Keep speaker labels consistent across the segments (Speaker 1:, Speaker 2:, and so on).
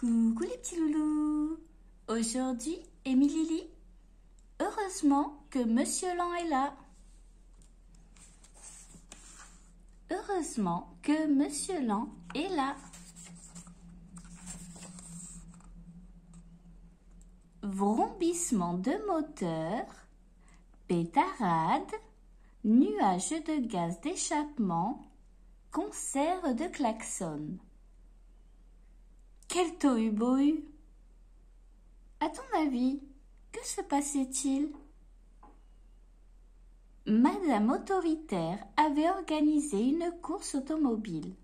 Speaker 1: Coucou les petits loulous. Aujourd'hui, Amy Lily, heureusement que Monsieur Lan est là. Heureusement que Monsieur Lan est là. Vrombissement de moteur, pétarade, nuages de gaz d'échappement, concert de klaxon. Quel tohu-bohu! À ton avis, que se passait-il? Madame Autoritaire avait organisé une course automobile.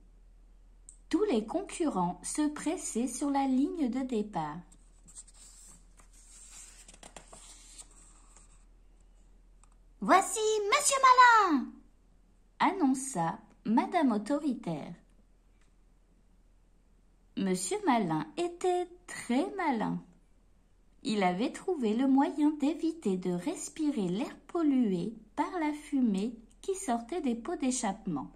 Speaker 1: Tous les concurrents se pressaient sur la ligne de départ. « Voici Monsieur Malin !» annonça Madame Autoritaire. Monsieur Malin était très malin. Il avait trouvé le moyen d'éviter de respirer l'air pollué par la fumée qui sortait des pots d'échappement.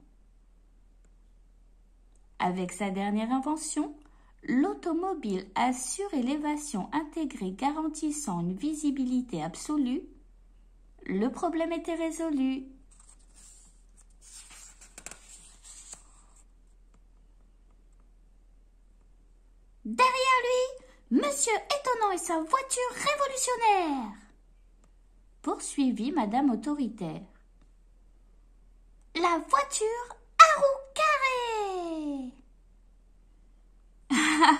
Speaker 1: Avec sa dernière invention, l'automobile à surélévation intégrée garantissant une visibilité absolue, le problème était résolu. Derrière lui, Monsieur Étonnant et sa voiture révolutionnaire, poursuivit Madame Autoritaire. La voiture à roues carrées.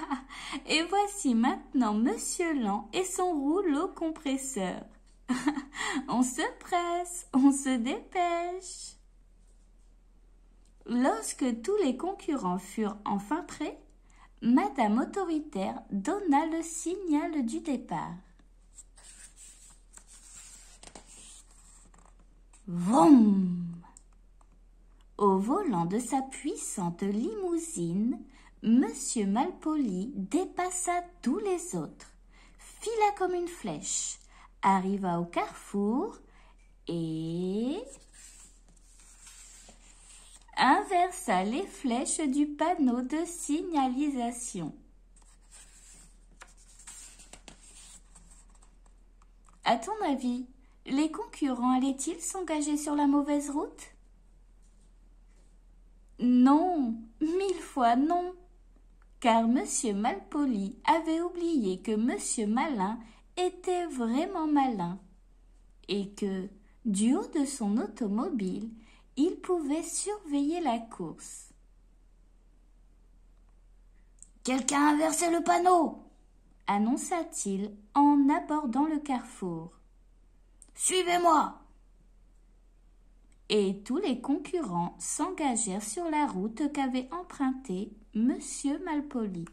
Speaker 1: Et voici maintenant Monsieur Lan et son rouleau compresseur. On se presse, on se dépêche. Lorsque tous les concurrents furent enfin prêts, Madame Autoritaire donna le signal du départ. Vroom! Au volant de sa puissante limousine, Monsieur Malpoli dépassa tous les autres, fila comme une flèche, arriva au carrefour et inversa les flèches du panneau de signalisation. À ton avis, les concurrents allaient-ils s'engager sur la mauvaise route? Non, 1000 fois non, car Monsieur Malpoli avait oublié que Monsieur Malin était vraiment malin et que, du haut de son automobile, il pouvait surveiller la course. « Quelqu'un a inversé le panneau !» annonça-t-il en abordant le carrefour. « Suivez-moi !» Et tous les concurrents s'engagèrent sur la route qu'avait empruntée Monsieur Malpoli.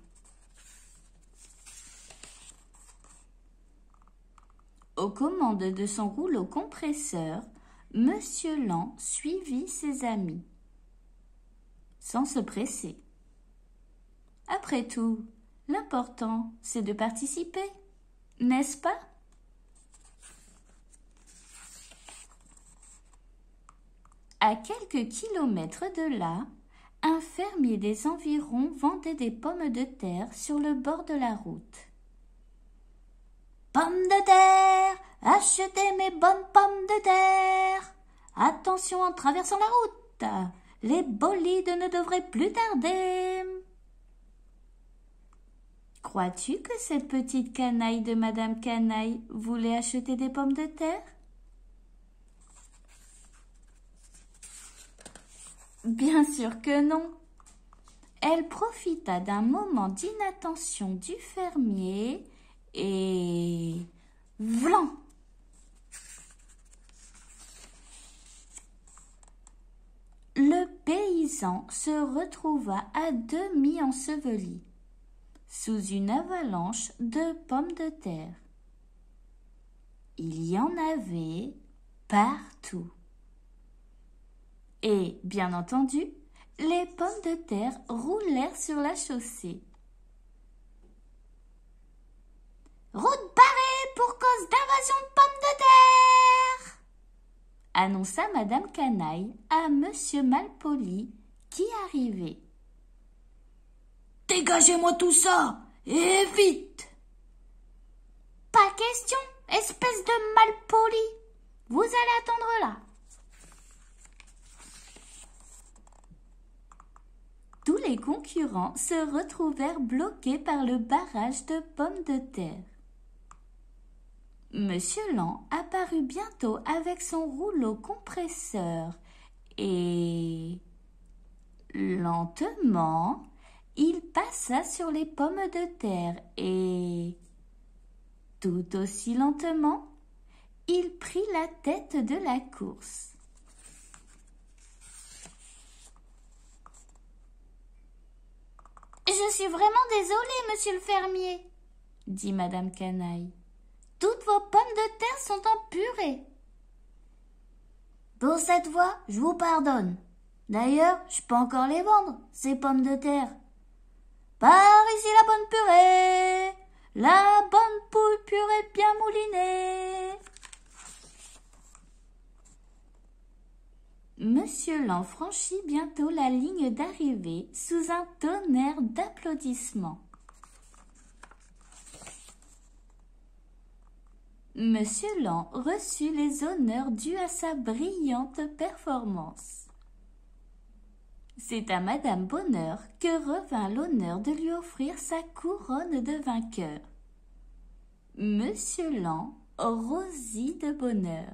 Speaker 1: Aux commandes de son rouleau compresseur, Monsieur Lan suivit ses amis, sans se presser. Après tout, l'important, c'est de participer, n'est-ce pas? À quelques kilomètres de là, un fermier des environs vendait des pommes de terre sur le bord de la route. « Pommes de terre, achetez mes bonnes pommes de terre. Attention en traversant la route, les bolides ne devraient plus tarder. » Crois-tu que cette petite canaille de Madame Canaille voulait acheter des pommes de terre? Bien sûr que non. Elle profita d'un moment d'inattention du fermier et vlan! Le paysan se retrouva à demi enseveli sous une avalanche de pommes de terre. Il y en avait partout. Et, bien entendu, les pommes de terre roulèrent sur la chaussée. « Route barrée pour cause d'invasion de pommes de terre !» annonça Madame Canaille à Monsieur Malpoli qui arrivait. « Dégagez-moi tout ça
Speaker 2: Et vite!
Speaker 1: Pas question, espèce de malpoli. Vous allez attendre là. Tous les concurrents se retrouvèrent bloqués par le barrage de pommes de terre. Monsieur Land apparut bientôt avec son rouleau compresseur et, lentement, il passa sur les pommes de terre et, tout aussi lentement, il prit la tête de la course. Je suis vraiment désolée, monsieur le fermier, dit Madame Canaille. Toutes vos pommes de terre sont en purée.
Speaker 2: Pour cette fois, je vous pardonne. D'ailleurs, je peux encore les vendre, ces pommes de terre. Par ici la bonne purée, la bonne poule purée bien moulinée.
Speaker 1: Monsieur Land franchit bientôt la ligne d'arrivée sous un tonnerre d'applaudissements. Monsieur Land reçut les honneurs dus à sa brillante performance. C'est à Madame Bonheur que revint l'honneur de lui offrir sa couronne de vainqueur. Monsieur Land rosit de bonheur.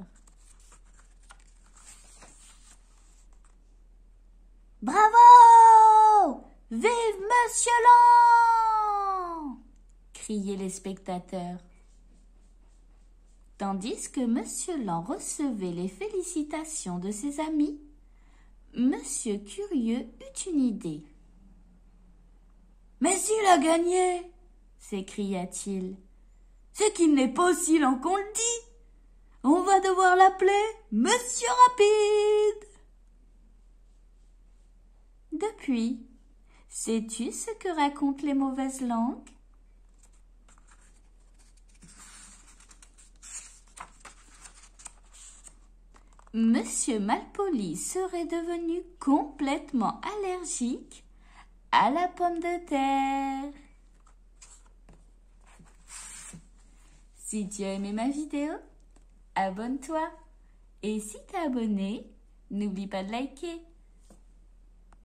Speaker 2: Bravo! Vive Monsieur Land!
Speaker 1: Criaient les spectateurs. Tandis que Monsieur Land recevait les félicitations de ses amis, Monsieur Curieux eut une idée.
Speaker 2: « Mais s'il a gagné !»
Speaker 1: s'écria-t-il.
Speaker 2: « C'est qu'il n'est pas aussi lent qu'on le dit. On va devoir l'appeler Monsieur Rapide !»
Speaker 1: Depuis, sais-tu ce que racontent les mauvaises langues? Monsieur Malpoli serait devenu complètement allergique à la pomme de terre. Si tu as aimé ma vidéo, abonne-toi. Et si t'es abonné, n'oublie pas de liker.